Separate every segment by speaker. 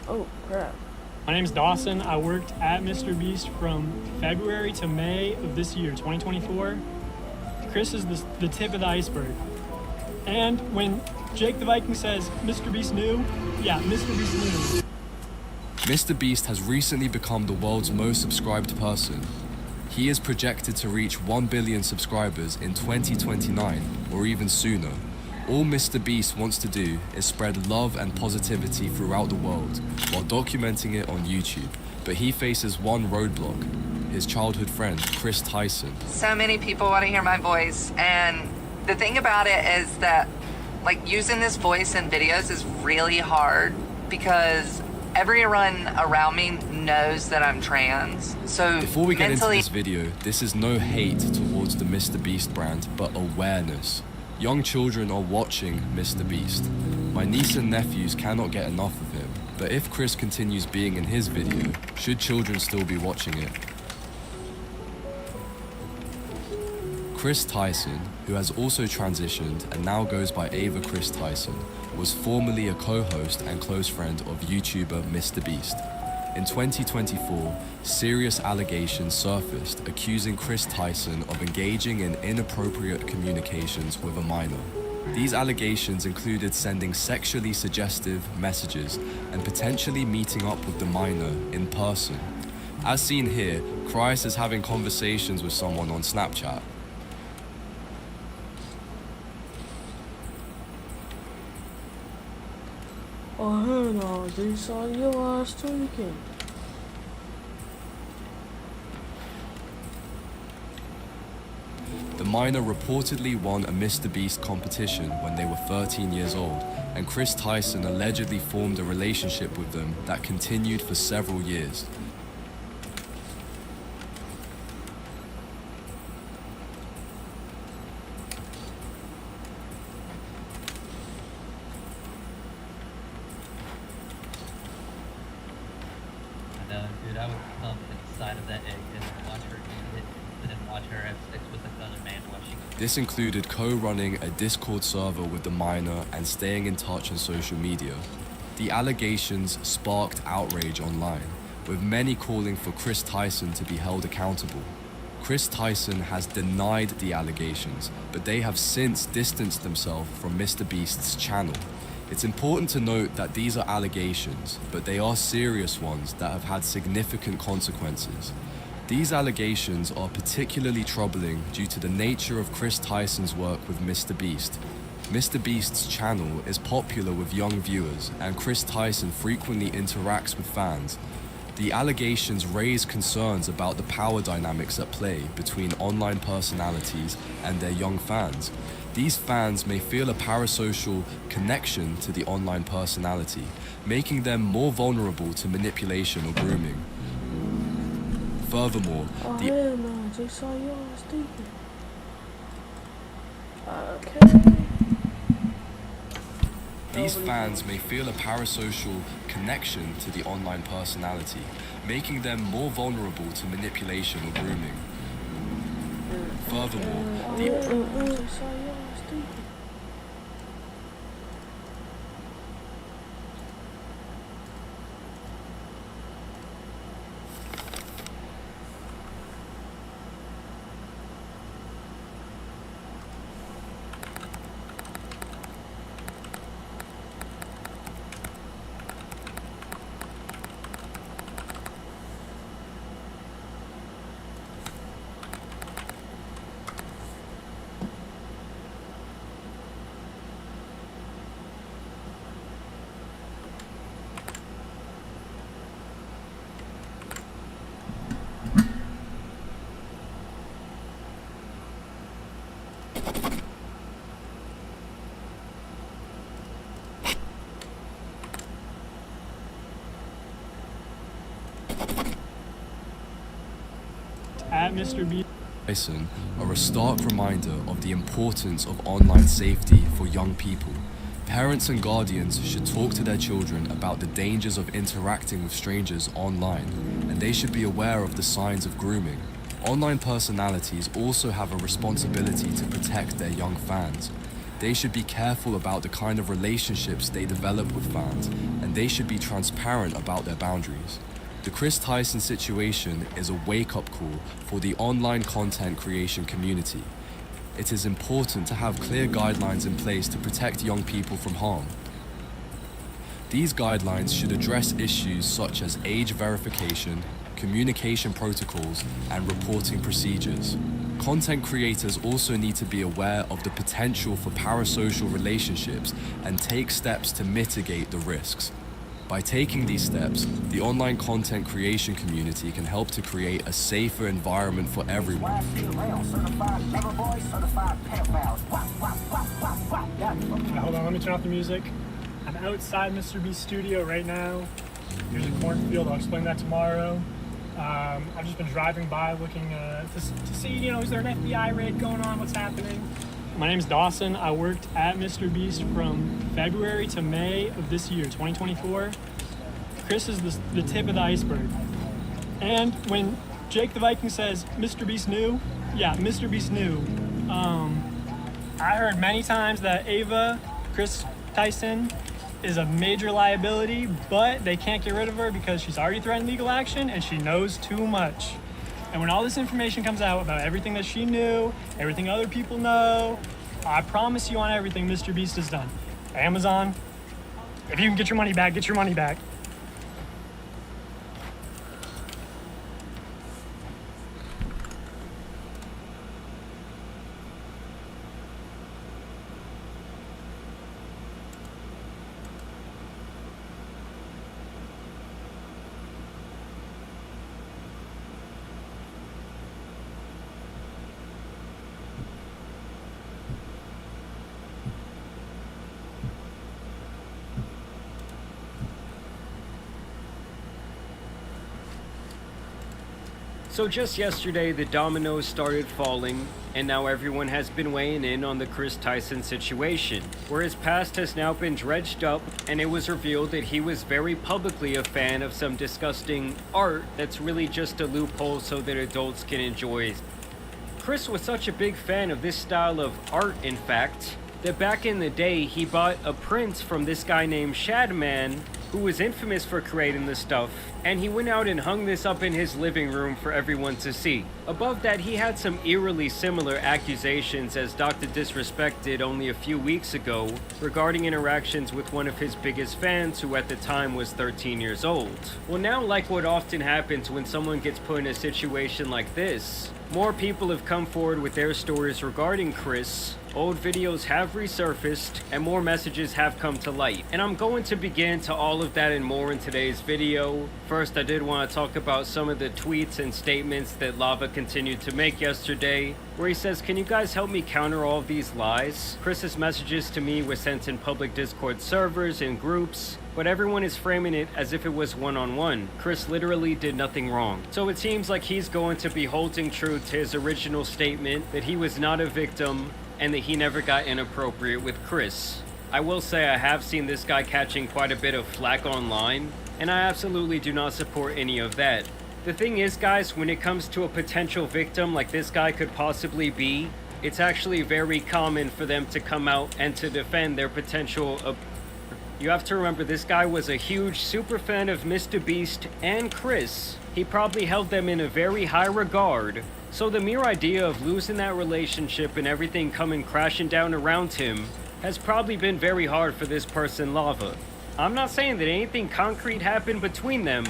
Speaker 1: Oh, crap.
Speaker 2: My name is Dawson. I worked at Mr. Beast from February to May of this year, 2024. Chris is the tip of the iceberg. And when Jake the Viking says Mr. Beast knew, yeah, Mr. Beast knew.
Speaker 3: Mr. Beast has recently become the world's most subscribed person. He is projected to reach 1 billion subscribers in 2029 or even sooner. All Mr. Beast wants to do is spread love and positivity throughout the world while documenting it on YouTube. But he faces one roadblock: his childhood friend, Chris Tyson.
Speaker 4: So many people want to hear my voice, and the thing about it is that using this voice in videos is really hard because everyone around me knows that I'm trans. So
Speaker 3: before we get
Speaker 4: mentally,
Speaker 3: into this video, this is no hate towards the Mr. Beast brand, but awareness. Young children are watching Mr. Beast. My niece and nephews cannot get enough of him, but if Chris continues being in his video, should children still be watching it? Chris Tyson, who has also transitioned and now goes by Ava Chris Tyson, was formerly a co-host and close friend of YouTuber Mr. Beast. In 2024, serious allegations surfaced accusing Chris Tyson of engaging in inappropriate communications with a minor. These allegations included sending sexually suggestive messages and potentially meeting up with the minor in person. As seen here, Chris is having conversations with someone on Snapchat.
Speaker 1: Oh, hell no, they saw your ass tweaking.
Speaker 3: The minor reportedly won a Mr. Beast competition when they were 13 years old, and Chris Tyson allegedly formed a relationship with them that continued for several years.
Speaker 5: Dude, I would come inside of that egg and watch her eat it, and then watch her have sex with another man watching.
Speaker 3: This included co-running a Discord server with the minor and staying in touch on social media. The allegations sparked outrage online, with many calling for Chris Tyson to be held accountable. Chris Tyson has denied the allegations, but they have since distanced themselves from Mr. Beast's channel. It's important to note that these are allegations, but they are serious ones that have had significant consequences. These allegations are particularly troubling due to the nature of Chris Tyson's work with Mr. Beast. Mr. Beast's channel is popular with young viewers, and Chris Tyson frequently interacts with fans. The allegations raise concerns about the power dynamics at play between online personalities and their young fans. These fans may feel a parasocial connection to the online personality, making them more vulnerable to manipulation or grooming. Furthermore,
Speaker 1: Oh, hell no, they saw your ass tweaking. Okay.
Speaker 3: these fans may feel a parasocial connection to the online personality, making them more vulnerable to manipulation or grooming. Furthermore,
Speaker 1: They saw your ass tweaking.
Speaker 2: At Mr. Beast.
Speaker 3: Tyson are a stark reminder of the importance of online safety for young people. Parents and guardians should talk to their children about the dangers of interacting with strangers online, and they should be aware of the signs of grooming. Online personalities also have a responsibility to protect their young fans. They should be careful about the kind of relationships they develop with fans, and they should be transparent about their boundaries. The Chris Tyson situation is a wake-up call for the online content creation community. It is important to have clear guidelines in place to protect young people from harm. These guidelines should address issues such as age verification, communication protocols, and reporting procedures. Content creators also need to be aware of the potential for parasocial relationships and take steps to mitigate the risks. By taking these steps, the online content creation community can help to create a safer environment for everyone.
Speaker 2: Hold on, let me turn off the music. I'm outside Mr. Beast's studio right now. Here's a cornfield. I'll explain that tomorrow. I've just been driving by looking to see, is there an FBI raid going on? What's happening? My name's Dawson. I worked at Mr. Beast from February to May of this year, 2024. Chris is the tip of the iceberg. And when Jake the Viking says Mr. Beast knew, yeah, Mr. Beast knew. I heard many times that Ava, Chris Tyson, is a major liability, but they can't get rid of her because she's already threatened legal action and she knows too much. And when all this information comes out about everything that she knew, everything other people know, I promise you on everything Mr. Beast has done. Amazon, if you can get your money back, get your money back.
Speaker 6: So just yesterday, the dominoes started falling, and now everyone has been weighing in on the Chris Tyson situation, where his past has now been dredged up, and it was revealed that he was very publicly a fan of some disgusting art that's really just a loophole so that adults can enjoy. Chris was such a big fan of this style of art, in fact, that back in the day, he bought a print from this guy named Shadman, who was infamous for creating this stuff, and he went out and hung this up in his living room for everyone to see. Above that, he had some eerily similar accusations as Dr. Disrespect did only a few weeks ago regarding interactions with one of his biggest fans who at the time was 13 years old. Well, now, like what often happens when someone gets put in a situation like this, more people have come forward with their stories regarding Chris. Old videos have resurfaced, and more messages have come to light. And I'm going to begin to all of that and more in today's video. First, I did want to talk about some of the tweets and statements that Lava continued to make yesterday, where he says, "Can you guys help me counter all of these lies?" Chris's messages to me were sent in public Discord servers and groups, but everyone is framing it as if it was one-on-one. Chris literally did nothing wrong. So it seems like he's going to be holding true to his original statement that he was not a victim and that he never got inappropriate with Chris. I will say I have seen this guy catching quite a bit of flack online, and I absolutely do not support any of that. The thing is, guys, when it comes to a potential victim like this guy could possibly be, it's actually very common for them to come out and to defend their potential. You have to remember, this guy was a huge super fan of Mr. Beast and Chris. He probably held them in a very high regard. So the mere idea of losing that relationship and everything coming crashing down around him has probably been very hard for this person, Lava. I'm not saying that anything concrete happened between them.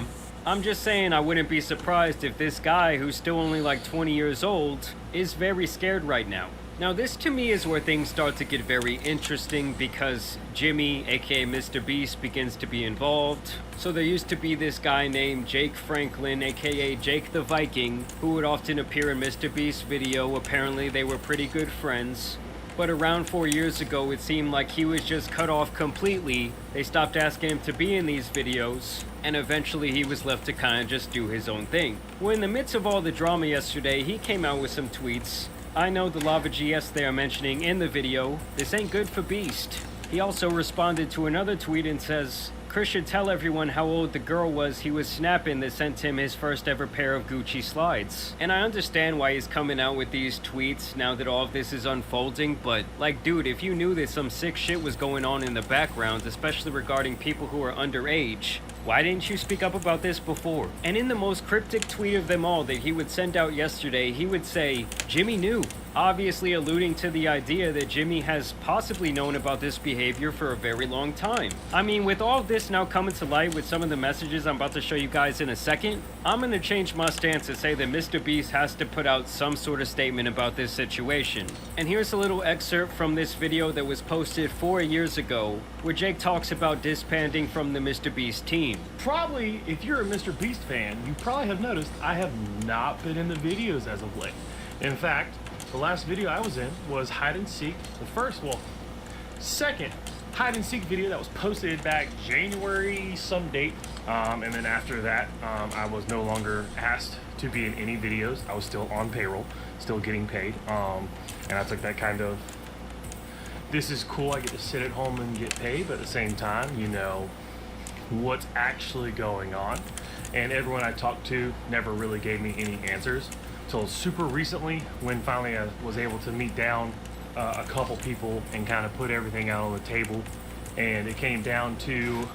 Speaker 6: I'm just saying I wouldn't be surprised if this guy, who's still only like 20 years old, is very scared right now. Now this to me is where things start to get very interesting, because Jimmy, aka Mr. Beast, begins to be involved. So there used to be this guy named Jake Franklin, aka Jake the Viking, who would often appear in Mr. Beast's video. Apparently they were pretty good friends. But around 4 years ago, it seemed like he was just cut off completely. They stopped asking him to be in these videos, and eventually he was left to kind of just do his own thing. Well, in the midst of all the drama yesterday, he came out with some tweets. I know the Lava GS they are mentioning in the video, this ain't good for Beast. He also responded to another tweet and says, Chris should tell everyone how old the girl was he was snapping that sent him his first ever pair of Gucci slides. And I understand why he's coming out with these tweets now that all of this is unfolding, but like, dude, if you knew that some sick shit was going on in the background, especially regarding people who are underage, why didn't you speak up about this before? And in the most cryptic tweet of them all that he would send out yesterday, he would say, Jimmy knew, obviously alluding to the idea that Jimmy has possibly known about this behavior for a very long time. I mean, with all this now coming to light with some of the messages I'm about to show you guys in a second, I'm gonna change my stance and say that Mr. Beast has to put out some sort of statement about this situation. And here's a little excerpt from this video that was posted 4 years ago, where Jake talks about disbanding from the Mr. Beast team.
Speaker 7: Probably, if you're a Mr. Beast fan, you probably have noticed I have not been in the videos as of late. In fact, the last video I was in was hide and seek, second hide and seek video that was posted back January some date. And then after that, I was no longer asked to be in any videos. I was still on payroll, still getting paid. And I took that kind of, this is cool, I get to sit at home and get paid, but at the same time, you know, what's actually going on. And everyone I talked to never really gave me any answers till super recently, when finally I was able to meet down a couple people and kind of put everything out on the table. And it came down to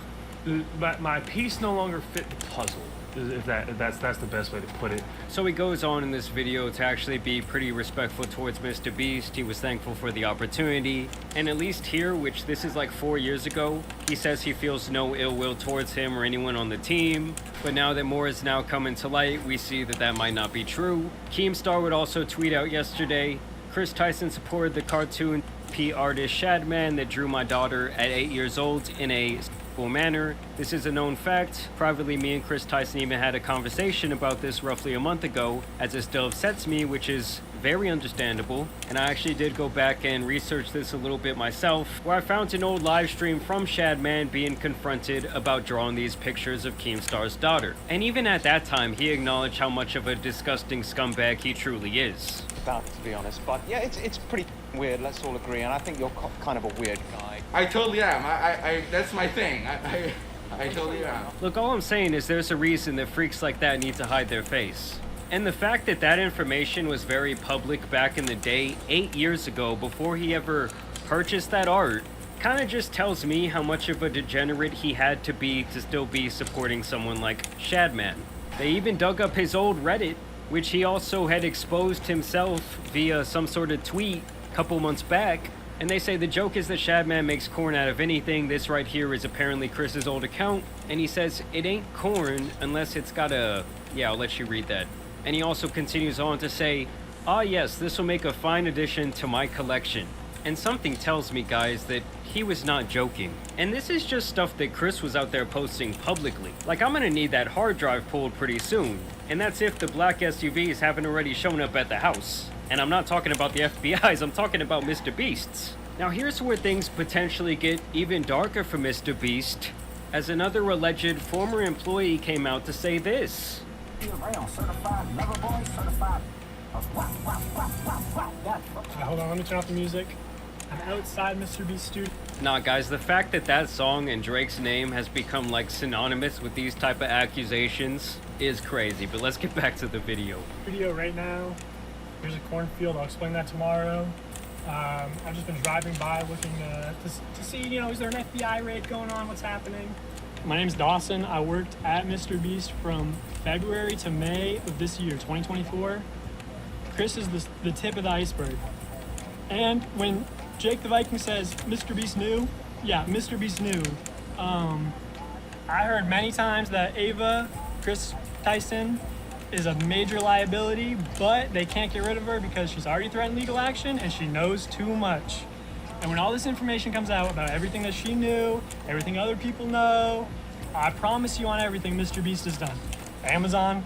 Speaker 7: my piece no longer fit the puzzle, if that's the best way to put it.
Speaker 6: So he goes on in this video to actually be pretty respectful towards Mr. Beast. He was thankful for the opportunity, and at least here, which this is like 4 years ago, he says he feels no ill will towards him or anyone on the team. But now that more is now coming to light, we see that that might not be true. Keemstar would also tweet out yesterday, Chris Tyson supported the cartoon P artist Shadman that drew my daughter at 8 years old in a manner. This is a known fact. Privately, me and Chris Tyson even had a conversation about this roughly a month ago, as it still upsets me, which is very understandable. And I actually did go back and research this a little bit myself, where I found an old live stream from Shadman being confronted about drawing these pictures of Keemstar's daughter. And even at that time, he acknowledged how much of a disgusting scumbag he truly is.
Speaker 8: About, to be honest, but yeah, it's pretty weird, let's all agree, and I think you're kind of a weird guy.
Speaker 9: I totally am. I that's my thing. I totally am.
Speaker 6: Look, all I'm saying is there's a reason that freaks like that need to hide their face. And the fact that that information was very public back in the day, 8 years ago, before he ever purchased that art, kind of just tells me how much of a degenerate he had to be to still be supporting someone like Shadman. They even dug up his old Reddit, which he also had exposed himself via some sort of tweet a couple months back. And they say the joke is that Shadman makes corn out of anything. This right here is apparently Chris's old account. And he says it ain't corn unless it's got a... Yeah, I'll let you read that. And he also continues on to say, ah yes, this will make a fine addition to my collection. And something tells me, guys, that he was not joking. And this is just stuff that Chris was out there posting publicly. Like, I'm gonna need that hard drive pulled pretty soon. And that's if the black SUVs haven't already shown up at the house. And I'm not talking about the FBI's, I'm talking about Mr. Beast's. Now here's where things potentially get even darker for Mr. Beast, as another alleged former employee came out to say this.
Speaker 2: Hold on, let me turn off the music. I'm outside Mr. Beast's studio.
Speaker 6: Nah, guys, the fact that that song and Drake's name has become like synonymous with these type of accusations is crazy, but let's get back to the video.
Speaker 2: Video right now. Here's a cornfield. I'll explain that tomorrow. I've just been driving by looking to see, you know, is there an FBI raid going on? What's happening? My name's Dawson. I worked at Mr. Beast from February to May of this year, 2024. Chris is the tip of the iceberg. And when Jake the Viking says Mr. Beast knew, yeah, Mr. Beast knew. I heard many times that Ava, Chris Tyson, is a major liability, but they can't get rid of her because she's already threatened legal action and she knows too much. And when all this information comes out about everything that she knew, everything other people know, I promise you on everything Mr. Beast has done. Amazon,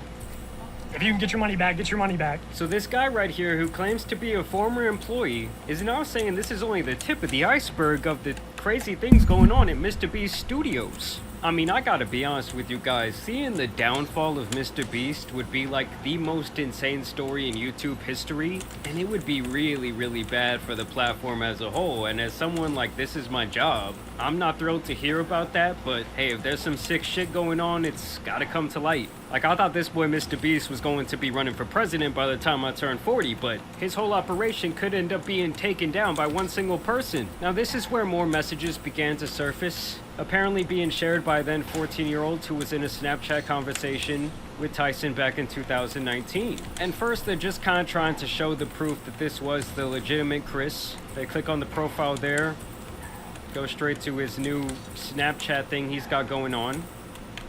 Speaker 2: if you can get your money back, get your money back.
Speaker 6: So this guy right here who claims to be a former employee is now saying this is only the tip of the iceberg of the crazy things going on at Mr. Beast Studios. I mean, I gotta be honest with you guys, seeing the downfall of Mr. Beast would be like the most insane story in YouTube history, and it would be really, really bad for the platform as a whole. And as someone like, this is my job, I'm not thrilled to hear about that, but hey, if there's some sick shit going on, it's gotta come to light. Like, I thought this boy Mr. Beast was going to be running for president by the time I turned 40, but his whole operation could end up being taken down by one single person. Now, this is where more messages began to surface, apparently being shared by a then 14-year-old who was in a Snapchat conversation with Tyson back in 2019. And first, they're just kind of trying to show the proof that this was the legitimate Chris. They click on the profile there, go straight to his new Snapchat thing he's got going on.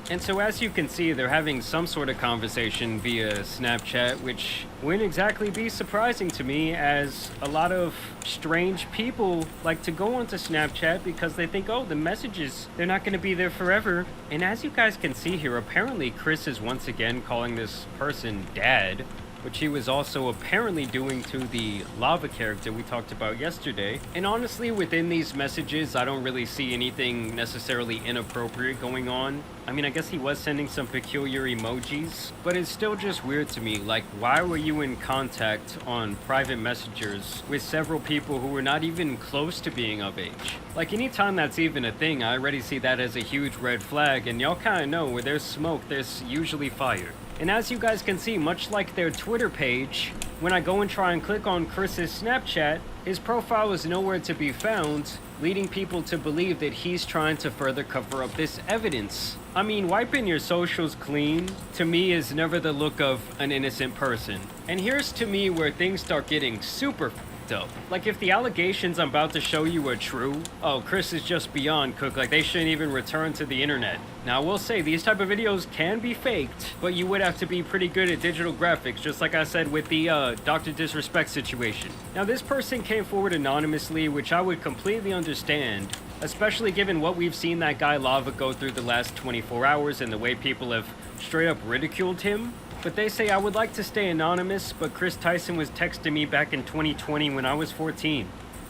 Speaker 6: And so as you can see, they're having some sort of conversation via Snapchat, which wouldn't exactly be surprising to me, as a lot of strange people like to go onto Snapchat because they think, oh, the messages, they're not going to be there forever. And as you guys can see here, apparently Chris is once again calling this person dad, which he was also apparently doing to the Lava character we talked about yesterday. And honestly, within these messages, I don't really see anything necessarily inappropriate going on. I mean, I guess he was sending some peculiar emojis, but it's still just weird to me. Like, why were you in contact on private messengers with several people who were not even close to being of age? Like, anytime that's even a thing, I already see that as a huge red flag, and y'all kind of know where there's smoke, there's usually fire. And as you guys can see, much like their Twitter page, when I go and try and click on Chris's Snapchat, his profile is nowhere to be found, leading people to believe that he's trying to further cover up this evidence. I mean, wiping your socials clean, to me, is never the look of an innocent person. And here's to me where things start getting super f***ed up. Like, if the allegations I'm about to show you are true, oh, Chris is just beyond cooked, like they shouldn't even return to the internet. Now, I will say, these type of videos can be faked, but you would have to be pretty good at digital graphics, just like I said with the Dr. Disrespect situation. Now, this person came forward anonymously, which I would completely understand, especially given what we've seen that guy Lava go through the last 24 hours and the way people have straight up ridiculed him. But they say, I would like to stay anonymous, but Chris Tyson was texting me back in 2020 when I was 14.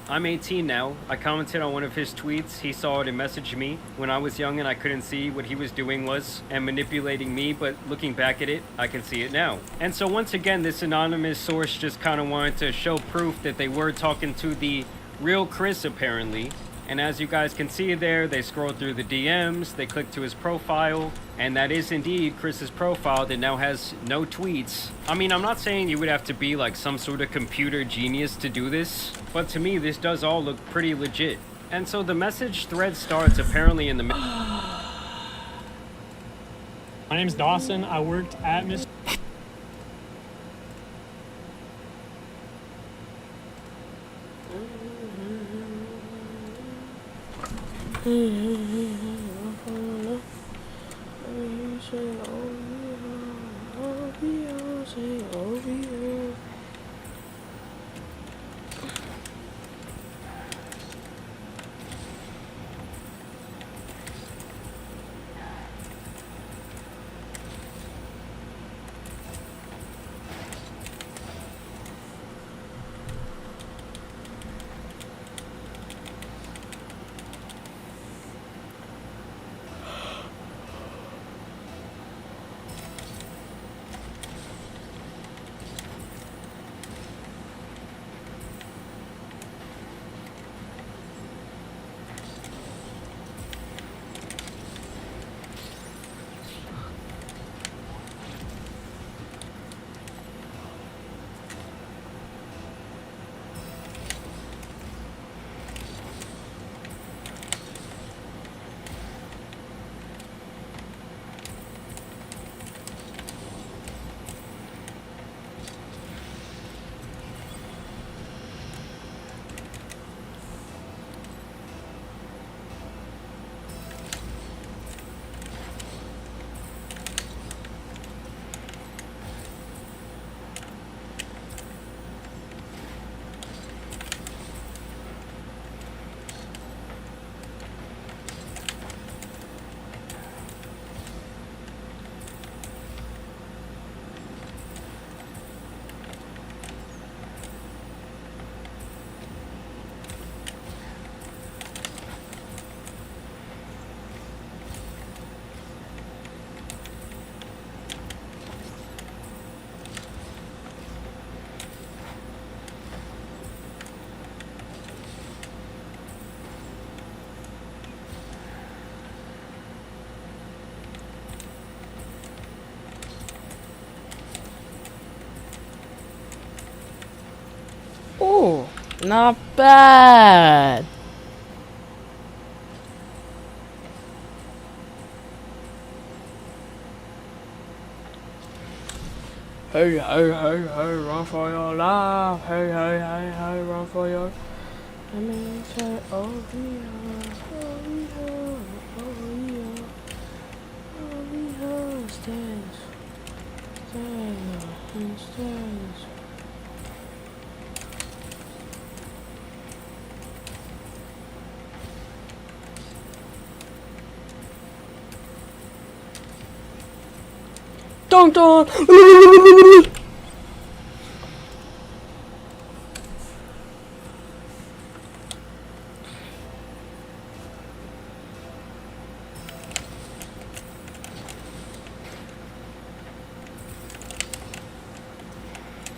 Speaker 6: I'm 18 now. I commented on one of his tweets. He saw it and messaged me when I was young and I couldn't see what he was doing was and manipulating me, but looking back at it, I can see it now. And so once again, this anonymous source just kind of wanted to show proof that they were talking to the real Chris, apparently. And as you guys can see there, they scroll through the DMs, they click to his profile, and that is indeed Chris's profile that now has no tweets. I mean, I'm not saying you would have to be like some sort of computer genius to do this, but to me, this does all look pretty legit. And so the message thread starts apparently in the...
Speaker 2: My name's Dawson. I worked at Mr.
Speaker 1: Not bad. Hey, hey, hey, hey, run for your life. Hey, hey, hey, hey, run for your... Let me say, oh, yeah, oh, yeah, oh, yeah, stands, stands. Dun dun!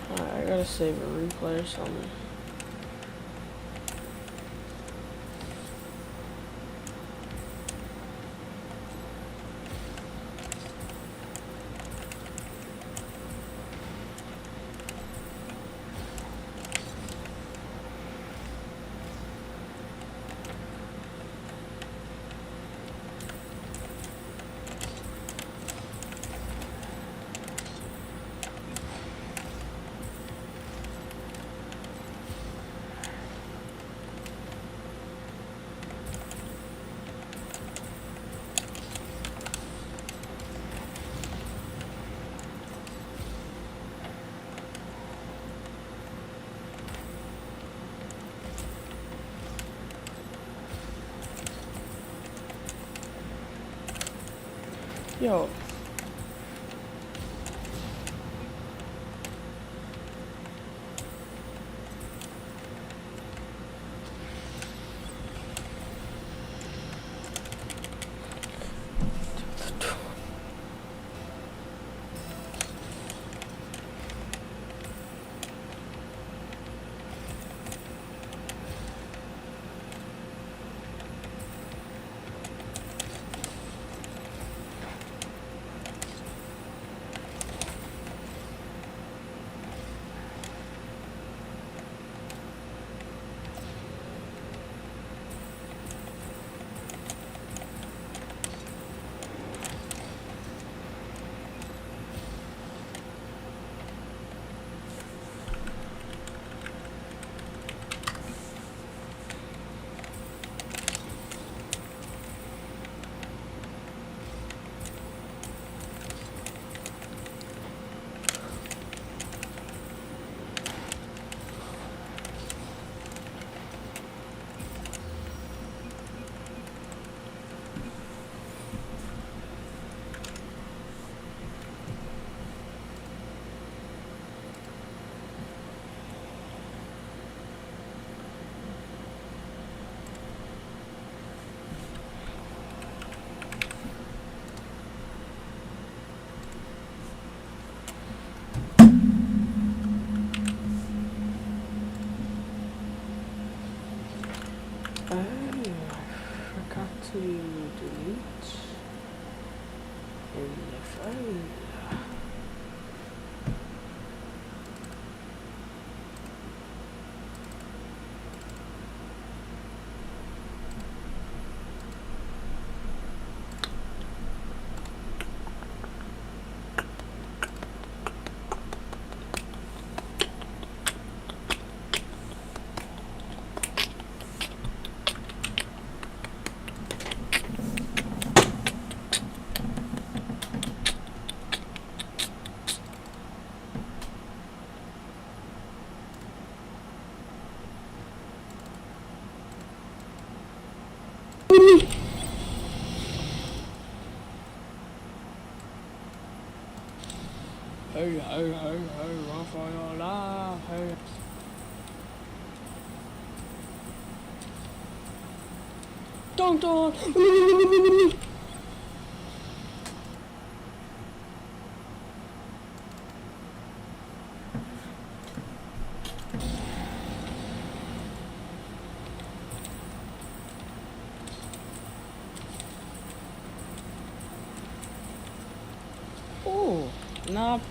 Speaker 1: Alright, I gotta save a replay or something. Yo. Oh, I forgot to delete in the phone. Hey, hey, hey, hey, run for your life, hey. Dun dun! Oh, not